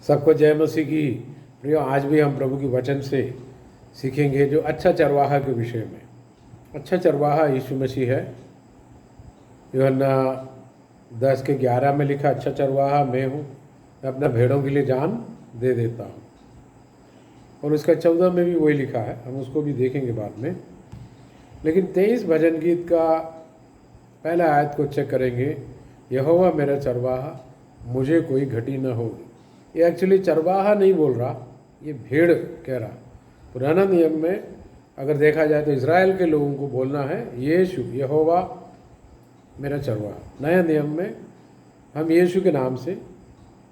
सबको जय मसीह की। प्रियो, आज भी हम प्रभु के वचन से सीखेंगे जो अच्छा चरवाहा के विषय में। अच्छा चरवाहा यीशु मसीह है। यूहन्ना 10:11 में लिखा, अच्छा चरवाहा मैं हूँ, मैं अपना भेड़ों के लिए जान दे देता हूँ। और उसका 14 में भी वही लिखा है, हम उसको भी देखेंगे बाद में। लेकिन 23 भजन गीत का पहला आयत को चेक करेंगे, यहोवा मेरा चरवाहा, मुझे कोई घटी न होगी। ये एक्चुअली चरवाहा नहीं बोल रहा, ये भेड़ कह रहा। पुराना नियम में अगर देखा जाए तो इज़राइल के लोगों को बोलना है यीशु, यहोवा मेरा चरवाहा। नया नियम में हम यीशु के नाम से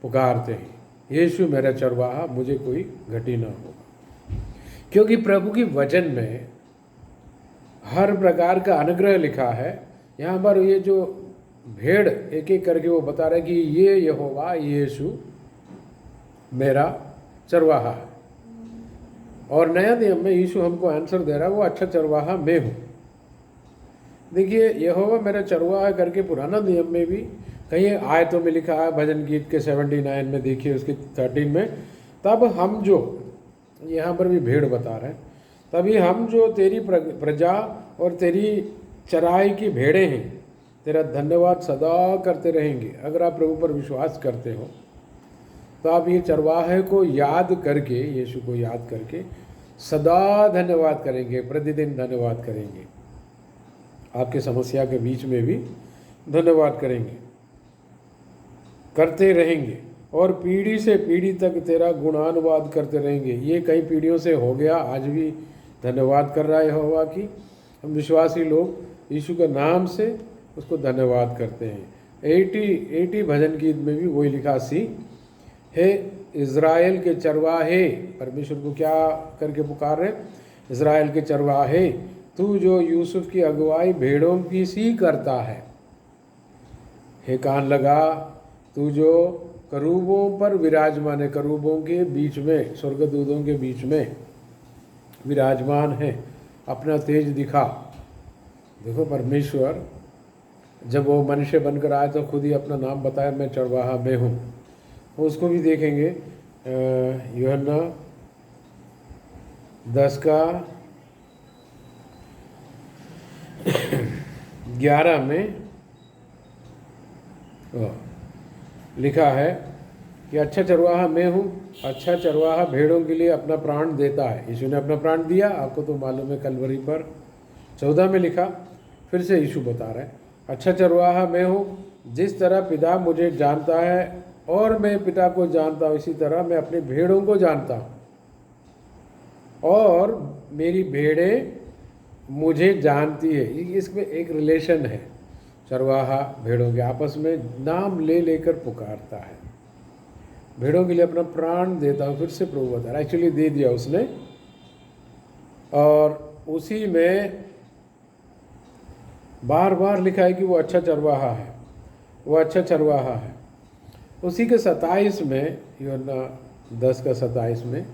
पुकारते हैं, यीशु मेरा चरवाहा, मुझे कोई घटी ना होगा। क्योंकि प्रभु की वचन में हर प्रकार का अनुग्रह लिखा है। यहाँ पर ये जो भेड़ एक एक करके वो बता रहे कि ये यहोवा यीशु मेरा चरवाहा है। और नया नियम में यीशु हमको आंसर दे रहा है, वो अच्छा चरवाहा मैं हूँ। देखिए, यहोवा मेरा चरवाहा करके पुराना नियम में भी कई आयतों में लिखा है। भजन गीत के 79 में देखिए, उसके 13 में, तब हम जो, यहाँ पर भी भेड़ बता रहे हैं, तभी हम जो तेरी प्रजा और तेरी चराई की भेड़ें हैं, तेरा धन्यवाद सदा करते रहेंगे। अगर आप प्रभु पर विश्वास करते हो तो आप ये चरवाहे को याद करके, यीशु को याद करके सदा धन्यवाद करेंगे, प्रतिदिन धन्यवाद करेंगे। आपके समस्या के बीच में भी धन्यवाद करेंगे, करते रहेंगे, और पीढ़ी से पीढ़ी तक तेरा गुणानुवाद करते रहेंगे। ये कई पीढ़ियों से हो गया, आज भी धन्यवाद कर रहा है यहोवा की। हम विश्वासी लोग यीशु के नाम से उसको धन्यवाद करते हैं। 80 भजन गीत में भी वही लिखा, सी हे इज़राइल के चरवाहे, परमेश्वर को क्या करके पुकार रहे, इज़राइल के चरवाहे, तू जो यूसुफ की अगुवाई भेड़ों की सी करता है। हे कान लगा, तू जो करूबों पर विराजमान है, करूबों के बीच में, स्वर्गदूतों के बीच में विराजमान है, अपना तेज दिखा। देखो, परमेश्वर जब वो मनुष्य बनकर आया तो खुद ही अपना नाम बताया, मैं चरवाहा मैं हूँ। उसको भी देखेंगे यूहन्ना 10:11 में लिखा है कि अच्छा चरवाहा मैं हूँ, अच्छा चरवाहा भेड़ों के लिए अपना प्राण देता है। यीशु ने अपना प्राण दिया, आपको तो मालूम है, कलवरी पर। 14 में लिखा, फिर से यीशु बता रहा है, अच्छा चरवाहा मैं हूँ, जिस तरह पिता मुझे जानता है और मैं पिता को जानता हूँ, इसी तरह मैं अपने भेड़ों को जानता हूँ, और मेरी भेड़ें मुझे जानती है। इसमें एक रिलेशन है, चरवाहा भेड़ों के आपस में नाम ले लेकर पुकारता है, भेड़ों के लिए अपना प्राण देता हूँ। फिर से प्रभु बता रहा है, एक्चुअली दे दिया उसने, और उसी में बार बार लिखा है कि वो अच्छा चरवाहा है, वो अच्छा चरवाहा है। उसी के 27 में, यूहन्ना 10:27 में,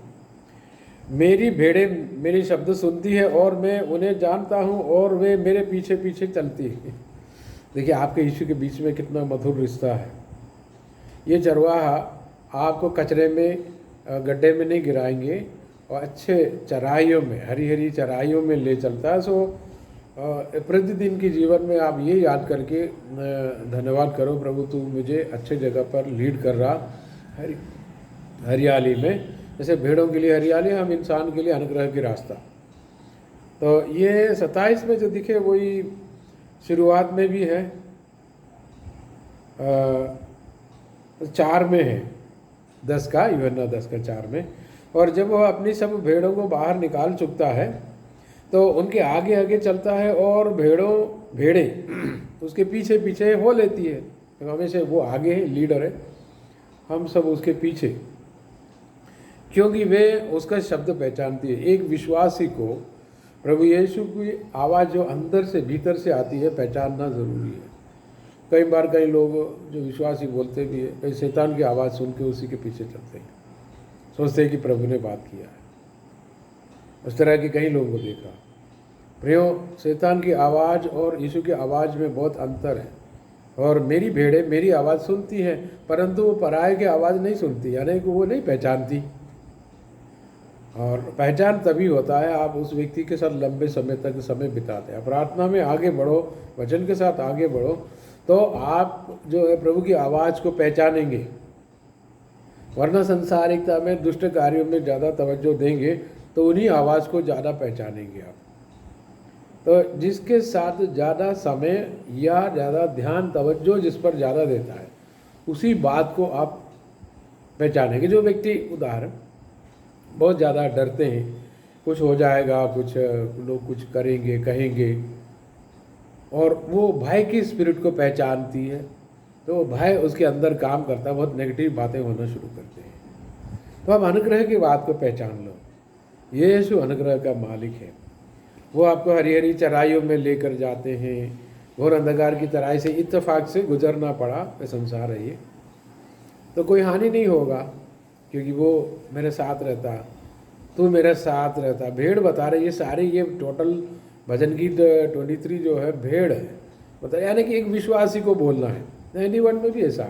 मेरी भेड़ें मेरी शब्द सुनती है और मैं उन्हें जानता हूँ और वे मेरे पीछे पीछे चलती है। देखिए, आपके यीशु के बीच में कितना मधुर रिश्ता है। ये चरवाहा आपको कचरे में, गड्ढे में नहीं गिराएंगे, और अच्छे चराइयों में, हरी हरी चराइयों में ले चलता है। सो प्रतिदिन के जीवन में आप ये याद करके धन्यवाद करो, प्रभु तू मुझे अच्छे जगह पर लीड कर रहा, हरियाली में। जैसे भेड़ों के लिए हरियाली, हम इंसान के लिए अनुग्रह की रास्ता। तो ये 27 में जो दिखे वही शुरुआत में भी है, 4 में है, 10 का, यूहन्ना 10:4 में। और जब वह अपनी सब भेड़ों को बाहर निकाल चुकता है तो उनके आगे आगे चलता है, और भेड़ें उसके पीछे पीछे हो लेती है। तो हमेशा वो आगे है, लीडर है, हम सब उसके पीछे, क्योंकि वे उसका शब्द पहचानती है। एक विश्वासी को प्रभु यीशु की आवाज़ जो अंदर से भीतर से आती है पहचानना ज़रूरी है। कई बार कई लोग जो विश्वासी बोलते भी है, कई शैतान की आवाज़ सुन के उसी के पीछे चलते हैं, सोचते हैं कि प्रभु ने बात किया है। उस तरह के कई लोगों को देखा। प्रियो, शैतान की आवाज़ और यीशु की आवाज़ में बहुत अंतर है। और मेरी भेड़ें मेरी आवाज़ सुनती हैं, परंतु वो पराये की आवाज़ नहीं सुनती, यानी कि वो नहीं पहचानती। और पहचान तभी होता है आप उस व्यक्ति के साथ लंबे समय तक समय बिताते हैं, प्रार्थना में आगे बढ़ो, वचन के साथ आगे बढ़ो, तो आप जो है प्रभु की आवाज़ को पहचानेंगे। वरना संसारिकता में दुष्ट कार्यों में ज़्यादा तवज्जो देंगे तो उन्हीं आवाज़ को ज़्यादा पहचानेंगे आप। तो जिसके साथ ज़्यादा समय या ज़्यादा ध्यान तवज्जो जिस पर ज़्यादा देता है उसी बात को आप पहचानेंगे। जो व्यक्ति उदाहरण बहुत ज़्यादा डरते हैं, कुछ हो जाएगा, कुछ लोग कुछ करेंगे कहेंगे, और वो भय की स्पिरिट को पहचानती है, तो भय उसके अंदर काम करता है, बहुत नेगेटिव बातें होना शुरू करते हैं। तो आप अनुग्रह की बात को पहचान लो। ये यीशु अनुग्रह का मालिक है। वो आपको हरी हरी चराइयों में लेकर जाते हैं। घोर अंधकार की तराई से इत्तेफाक से गुजरना पड़ा, ये संसार है ये, तो कोई हानि नहीं होगा, क्योंकि वो मेरे साथ रहता, तू मेरे साथ रहता। भेड़ बता रहे ये सारे, ये टोटल भजन गीत 23 जो है भेड़ है बता, यानी कि एक विश्वासी को बोलना है। 91 में भी ऐसा,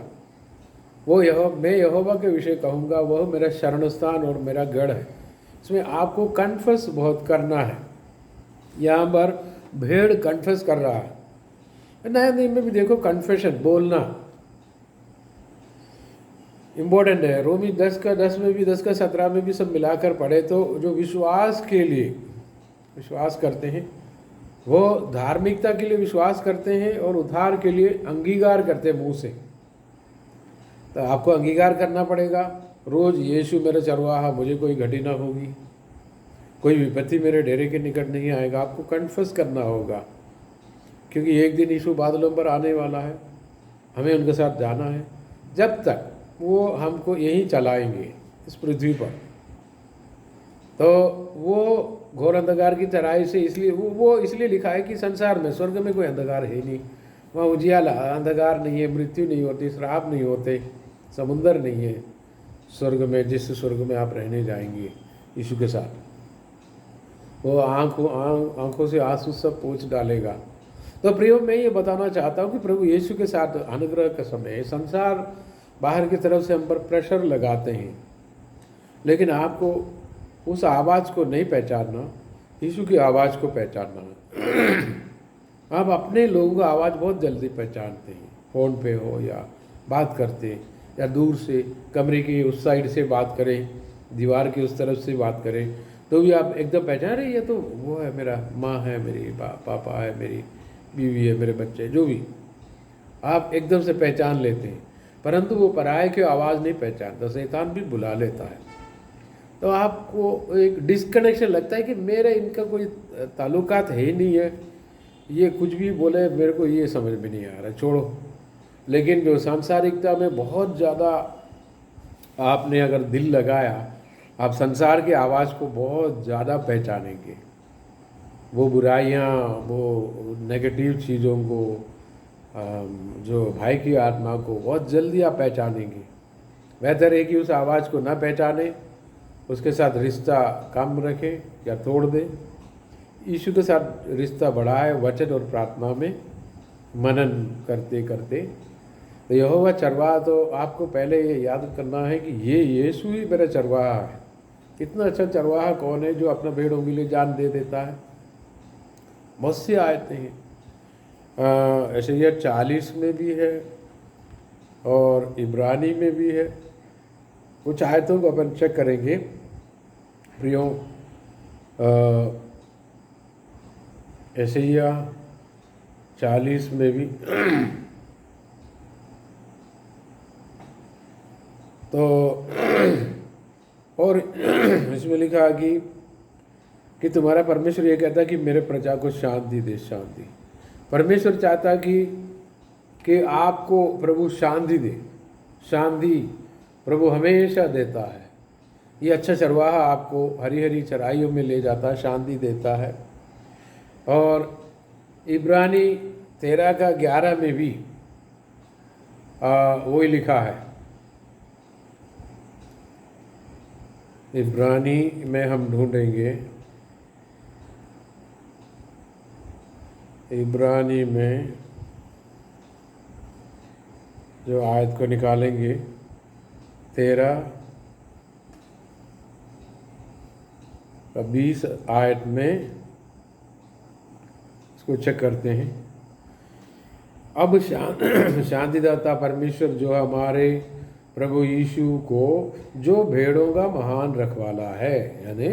वो मैं यहोवा के विषय कहूँगा, वह मेरा शरण स्थान और मेरा गढ़ है। इसमें आपको कन्फेस बहुत करना है। यहाँ पर भेड़ कन्फेस कर रहा है। नया नियम में भी देखो कन्फेशन, बोलना इम्पोर्टेंट है। रोमी 10 का 10 में भी, 10 का 17 में भी सब मिलाकर पढ़े तो जो विश्वास के लिए विश्वास करते हैं, वो धार्मिकता के लिए विश्वास करते हैं और उद्धार के लिए अंगीकार करते हैं मुंह से। तो आपको अंगीकार करना पड़ेगा रोज़, यीशु मेरा चरवाहा, मुझे कोई घटी ना होगी, कोई विपत्ति मेरे डेरे के निकट नहीं आएगा। आपको कन्फेस करना होगा, क्योंकि एक दिन यीशु बादलों पर आने वाला है, हमें उनके साथ जाना है। जब तक वो हमको यहीं चलाएंगे इस पृथ्वी पर, तो वो घोर अंधकार की चराई से, इसलिए वो इसलिए लिखा है कि संसार में, स्वर्ग में कोई अंधकार है नहीं, वहाँ उजियाला, अंधकार नहीं है, मृत्यु नहीं होती, श्राप नहीं होते, समुंदर नहीं है स्वर्ग में, जिस स्वर्ग में आप रहने जाएंगे यीशु के साथ। वो आँखों से आंसू सब पोंछ डालेगा। तो प्रियो, मैं ये बताना चाहता हूँ कि प्रभु यीशु के साथ अनुग्रह का समय है। संसार बाहर की तरफ से हम पर प्रेशर लगाते हैं, लेकिन आपको उस आवाज़ को नहीं पहचानना, यीशु की आवाज़ को पहचानना है। आप अपने लोगों का आवाज़ बहुत जल्दी पहचानते हैं, फ़ोन पे हो या बात करते, या दूर से कमरे की उस साइड से बात करें, दीवार की उस तरफ से बात करें, तो भी आप एकदम पहचान रहे, ये तो वो है, मेरा माँ है, मेरी पापा है, मेरी बीवी है, मेरे बच्चे, जो भी आप एकदम से पहचान लेते हैं। परंतु वो पराये की आवाज़ नहीं पहचानता, शैतान भी बुला लेता है। तो आपको एक डिस्कनेक्शन लगता है कि मेरे इनका कोई ताल्लुकात है ही नहीं है, ये कुछ भी बोले मेरे को ये समझ में नहीं आ रहा, छोड़ो। लेकिन जो सांसारिकता में बहुत ज़्यादा आपने अगर दिल लगाया, आप संसार की आवाज़ को बहुत ज़्यादा पहचानेंगे। वो बुराइयाँ, वो नेगेटिव चीज़ों को, जो भाई की आत्मा को बहुत जल्दी आप पहचानेंगे। बेहतर है कि उस आवाज़ को ना पहचाने, उसके साथ रिश्ता कम रखें या तोड़ दें। यीशु के साथ रिश्ता बढ़ाए, वचन और प्रार्थना में मनन करते करते। तो यहोवा चरवाहा, तो आपको पहले ये याद करना है कि ये यीशु ही मेरा चरवाहा है। इतना अच्छा चरवाहा कौन है जो अपना भेड़ों के लिए जान दे देता है। बहुत सी आयतें हैं, ऐसे यह 40 में भी है और इब्रानी में भी है। कुछ आयतों को अपन चेक करेंगे प्रियो। ऐसे ही 40 में भी तो और इसमें लिखा कि तुम्हारा परमेश्वर ये कहता है कि मेरे प्रजा को शांति दे, शांति। परमेश्वर चाहता कि आपको प्रभु शांति दे। शांति प्रभु हमेशा देता है। ये अच्छा चरवाहा आपको हरी हरी चराइयों में ले जाता है, शांति देता है। और इब्रानी 13 का 11 में भी वही लिखा है। इब्रानी में हम ढूंढेंगे, इब्रानी में जो आयत को निकालेंगे 13 का 20 आयत में इसको चेक करते हैं। अब शांतिदाता परमेश्वर जो हमारे प्रभु यीशु को जो भेड़ों का महान रखवाला है, यानी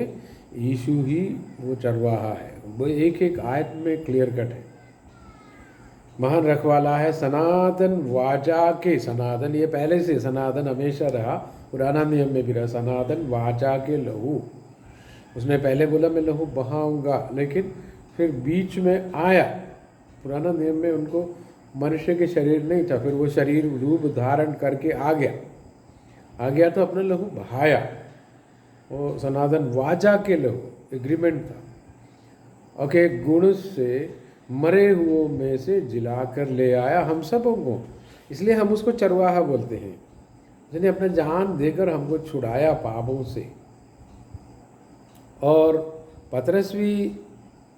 यीशु ही वो चरवाहा है, वो एक एक आयत में क्लियर कट है। महान रखवाला है, सनातन वाचा के, सनातन ये पहले से सनातन हमेशा रहा, पुराना नियम में भी रहा, सनातन वाचा के लहू। उसने पहले बोला मैं लहू बहाऊंगा, लेकिन फिर बीच में आया, पुराना नियम में उनको मनुष्य के शरीर नहीं था, फिर वो शरीर रूप धारण करके आ गया तो अपना लहू बहाया। वो सनातन वाचा के लहू एग्रीमेंट था। ओके, गुण से मरे हुओं में से जिला कर ले आया हम सबों को, इसलिए हम उसको चरवाहा बोलते हैं, जिन्हें अपना जान देकर हमको छुड़ाया पापों से। और पतरस भी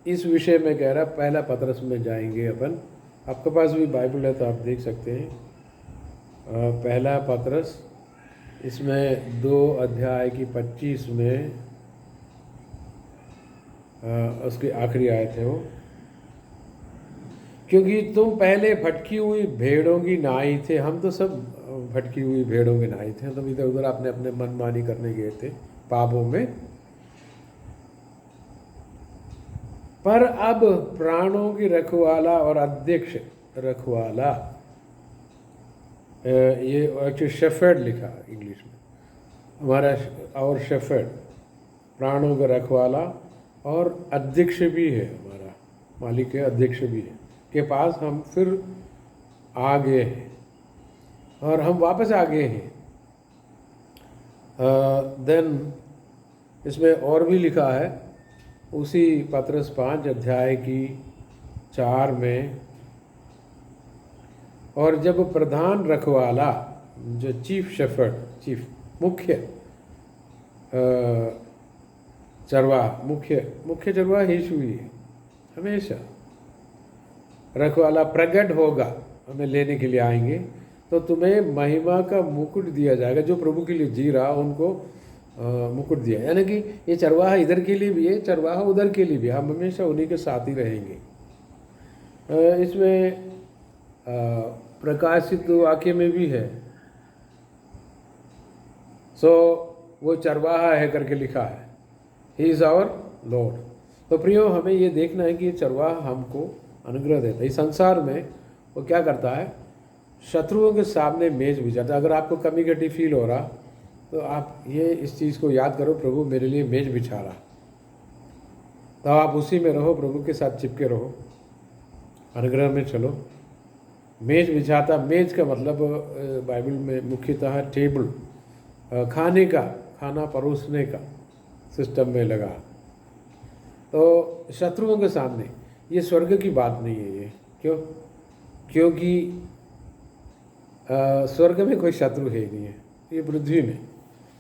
इस विषय में कह रहा, पहला पतरस में जाएंगे अपन, आपके पास भी बाइबल है तो आप देख सकते हैं। पहला पतरस, इसमें 2 अध्याय की 25 में उसकी आखिरी आयत है वो, क्योंकि तुम पहले भटकी हुई भेड़ों की नाई थे। हम तो सब भटकी हुई भेड़ों के नाई थे, तुम इधर उधर अपने अपने मनमानी करने गए थे पापों में। पर अब प्राणों की रखवाला और अध्यक्ष रखवाला, ये एक्चुअली शेफर्ड लिखा इंग्लिश में हमारा, और शेफर्ड प्राणों का रखवाला और अध्यक्ष भी है, हमारा मालिक है, अध्यक्ष भी है, के पास हम फिर आ गए हैं और हम वापस आ गए हैं। देन इसमें और भी लिखा है, उसी पतरस 5 अध्याय की 4 में, और जब प्रधान रखवाला जो चीफ शेफर्ड, चीफ मुख्य चरवाहा, मुख्य चरवाहा यीशु ही है, हमेशा रखवाला प्रकट होगा, हमें लेने के लिए आएंगे, तो तुम्हें महिमा का मुकुट दिया जाएगा। जो प्रभु के लिए जी रहा उनको मुकुट दिया, यानी कि ये चरवाहा इधर के लिए भी है, चरवाहा उधर के लिए भी, हम हमेशा उन्हीं के साथ ही रहेंगे। इसमें प्रकाशित वाक्य में भी है, सो वो चरवाहा है करके लिखा है, ही इज़ आवर लॉर्ड। तो प्रियो, हमें ये देखना है कि ये चरवाहा हमको अनुग्रह देता है। इस संसार में वो क्या करता है, शत्रुओं के सामने मेज बिछाता है। अगर आपको कमी घटी फील हो रहा तो आप ये इस चीज़ को याद करो, प्रभु मेरे लिए मेज बिछा रहा, तो आप उसी में रहो, प्रभु के साथ चिपके रहो, अनुग्रह में चलो। मेज बिछाता, मेज का मतलब बाइबल में मुख्यतः टेबल, खाने का, खाना परोसने का सिस्टम में लगा। तो शत्रुओं के सामने, ये स्वर्ग की बात नहीं है ये, क्योंकि स्वर्ग में कोई शत्रु है नहीं है, ये पृथ्वी में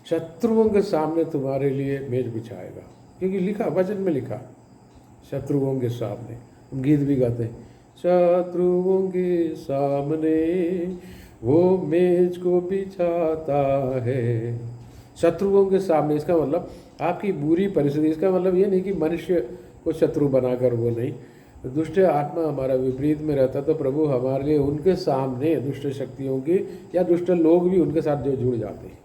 शत्रुओं के सामने तुम्हारे लिए मेज बिछाएगा, क्योंकि लिखा, वचन में लिखा, शत्रुओं के सामने। हम गीत भी गाते हैं, शत्रुओं के सामने वो मेज को बिछाता है। शत्रुओं के सामने, इसका मतलब आपकी बुरी परिस्थिति, इसका मतलब ये नहीं कि मनुष्य को शत्रु बनाकर, वो नहीं, दुष्ट आत्मा हमारा विपरीत में रहता, तो प्रभु हमारे लिए उनके सामने, दुष्ट शक्तियों के या दुष्ट लोग भी उनके साथ जो जुड़ जाते हैं,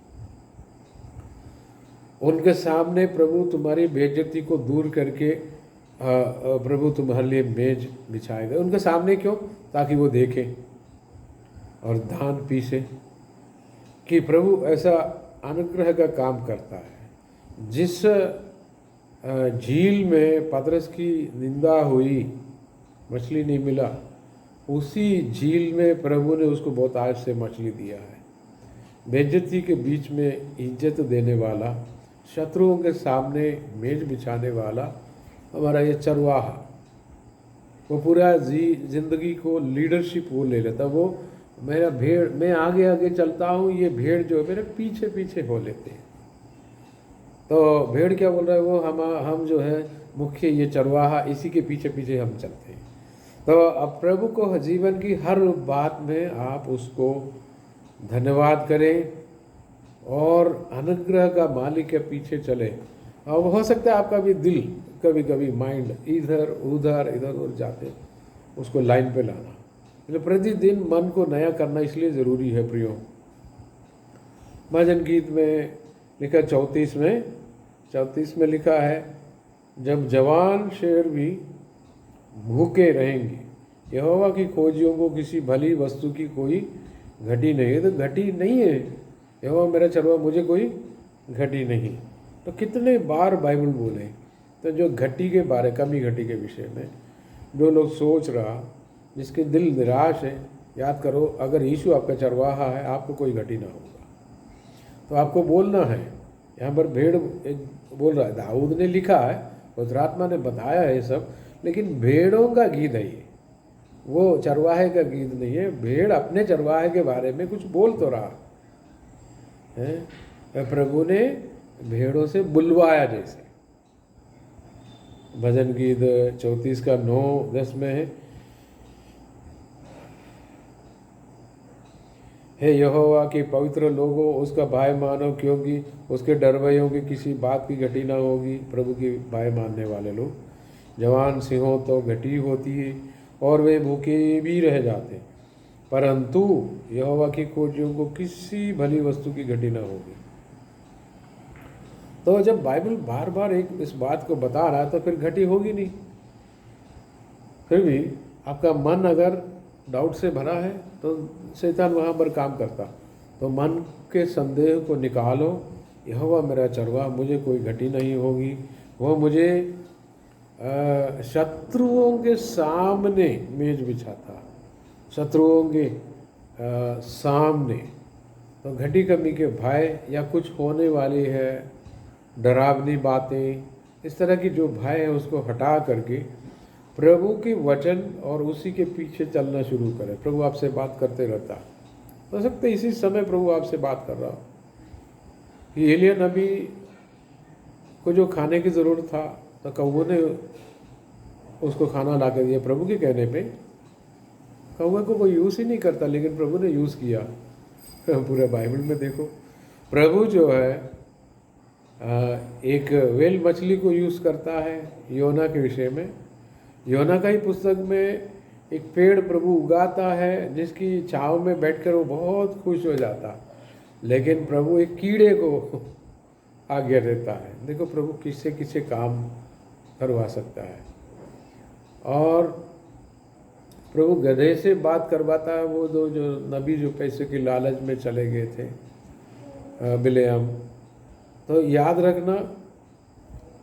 उनके सामने प्रभु तुम्हारी बेइज्जती को दूर करके प्रभु तुम्हारे लिए मेज बिछाएगा। उनके सामने क्यों? ताकि वो देखें और धान पीसे कि प्रभु ऐसा अनुग्रह का काम करता है। जिस झील में पतरस की निंदा हुई, मछली नहीं मिला, उसी झील में प्रभु ने उसको बहुत आज से मछली दिया है। बेइज्जती के बीच में इज्जत देने वाला, शत्रुओं के सामने मेज बिछाने वाला हमारा ये चरवाहा, वो पूरा जिंदगी को लीडरशिप वो ले लेता। वो मेरा भेड़, मैं आगे आगे चलता हूँ, ये भेड़ जो है मेरे पीछे पीछे हो लेते हैं। तो भेड़ क्या बोल रहा है, वो हम जो है मुख्य ये चरवाहा, इसी के पीछे पीछे हम चलते हैं। तो अब प्रभु को जीवन की हर बात में आप उसको धन्यवाद करें और अनुग्रह का मालिक के पीछे चले। और हो सकता है आपका भी दिल कभी कभी माइंड इधर उधर जाते, उसको लाइन पे लाना। मतलब प्रतिदिन मन को नया करना इसलिए ज़रूरी है प्रियो। भजन गीत में लिखा 34 में लिखा है, जब जवान शेर भी भूखे रहेंगे, यहोवा की खोजियों को किसी भली वस्तु की कोई घटी नहीं है। तो घटी नहीं है, यहोवा मेरा चरवाहा मुझे कोई घटी नहीं। तो कितने बार बाइबल बोले। तो जो घटी के बारे, कमी घटी के विषय में जो लोग सोच रहा, जिसके दिल निराश है, याद करो अगर यीशु आपका चरवाहा है, आपको कोई घटी ना होगा। तो आपको बोलना है। यहाँ पर भेड़ एक बोल रहा है, दाऊद ने लिखा है, पवित्र आत्मा ने बताया है सब, लेकिन भेड़ों का गीत है ये, वो चरवाहे का गीत नहीं है। भेड़ अपने चरवाहे के बारे में कुछ बोल तो रहा है, प्रभु ने भेड़ों से बुलवाया। जैसे भजन गीत 34 का 9-10 में है यहोवा के पवित्र लोगों उसका भय मानो, क्योंकि उसके डरवैयों की किसी बात की घटी ना होगी। प्रभु की भय मानने वाले लोग। जवान सिंहों तो घटी होती है और वे भूखे भी रह जाते, परंतु यहोवा की खोजियों को किसी भली वस्तु की घटी ना होगी। तो जब बाइबल बार बार एक इस बात को बता रहा है तो फिर घटी होगी नहीं। फिर भी आपका मन अगर डाउट से भरा है तो शैतान वहाँ पर काम करता। तो मन के संदेह को निकालो, यहोवा मेरा चरवाहा मुझे कोई घटी नहीं होगी। वो मुझे शत्रुओं के सामने मेज बिछाता, शत्रुओं के सामने। तो घटी कमी के भय या कुछ होने वाली है, डरावनी बातें, इस तरह की जो भय है उसको हटा करके प्रभु के वचन और उसी के पीछे चलना शुरू करें। प्रभु आपसे बात करते रहता। हो सकता है इसी समय प्रभु आपसे बात कर रहा हो कि एलिया नबी को जो खाने की ज़रूरत था तो कौवे ने उसको खाना ला के दिया। प्रभु के कहने पे कौवे को कोई यूज़ ही नहीं करता, लेकिन प्रभु ने यूज़ किया। पूरे बाइबल में देखो, प्रभु जो है एक वेल मछली को यूज़ करता है योना के विषय में। योना का ही पुस्तक में एक पेड़ प्रभु उगाता है जिसकी छाँव में बैठकर वो बहुत खुश हो जाता, लेकिन प्रभु एक कीड़े को आज्ञा देता है। देखो प्रभु किससे किससे काम करवा सकता है। और प्रभु गधे से बात करवाता है, वो दो जो नबी जो पैसे की लालच में चले गए थे, बिलेआम। तो याद रखना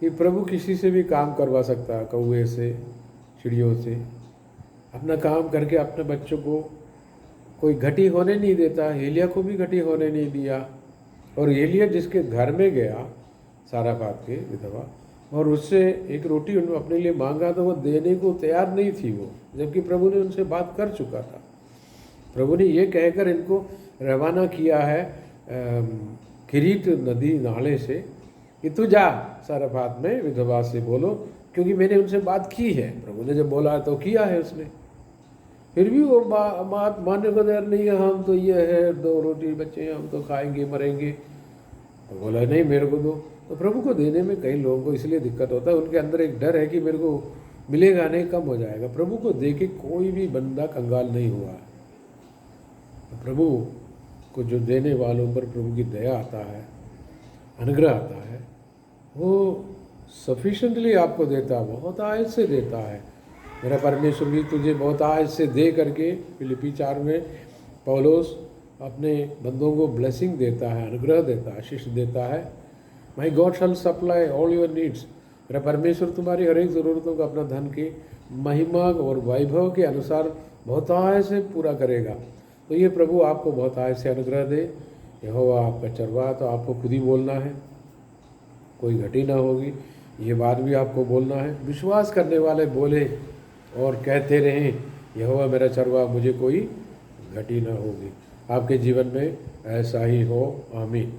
कि प्रभु किसी से भी काम करवा सकता है, कौवे से, चिड़ियों से। अपना काम करके अपने बच्चों को कोई घटी होने नहीं देता। एलिया को भी घटी होने नहीं दिया। और एलिया जिसके घर में गया साराफात के विधवा, और उससे एक रोटी उन्होंने अपने लिए मांगा तो वो देने को तैयार नहीं थी वो, जबकि प्रभु ने उनसे बात कर चुका था। प्रभु ने ये कहकर इनको रवाना किया है किरीत नदी नाले से कि तू जा साराफात में विधवा से बोलो, क्योंकि मैंने उनसे बात की है। प्रभु ने जब बोला तो किया है उसने। फिर भी वो बात मानने को तैयार नहीं है। हम तो ये है 2 रोटी बच्चे हैं, हम तो खाएंगे मरेंगे। तो बोला नहीं मेरे को दो। तो प्रभु को देने में कई लोगों को इसलिए दिक्कत होता है, उनके अंदर एक डर है कि मेरे को मिलेगा नहीं, कम हो जाएगा। प्रभु को दे के कोई भी बंदा कंगाल नहीं हुआ है। तो प्रभु को जो देने वालों पर प्रभु की दया आता है, अनुग्रह आता है, वो सफिशेंटली आपको देता है, बहुत आयत से देता है। मेरा परमेश्वर भी तुझे बहुत आयत से दे करके फिलिपी 4 में पौलुस अपने बंदों को ब्लेसिंग देता है, अनुग्रह देता है, आशीष देता है। My God shall supply all your needs. मेरा परमेश्वर तुम्हारी हर एक ज़रूरतों को अपना धन की महिमा और वैभव के अनुसार बहुत आय से पूरा करेगा। तो ये प्रभु आपको बहुत आय से अनुग्रह दे। यहोवा आपका चरवाहा, तो आपको खुद ही बोलना है, कोई घटी ना होगी। ये बात भी आपको बोलना है। विश्वास करने वाले बोले और कहते रहें, यहोवा मेरा चरवाहा मुझे कोई घटी ना होगी। आपके जीवन में ऐसा ही हो। आमीन।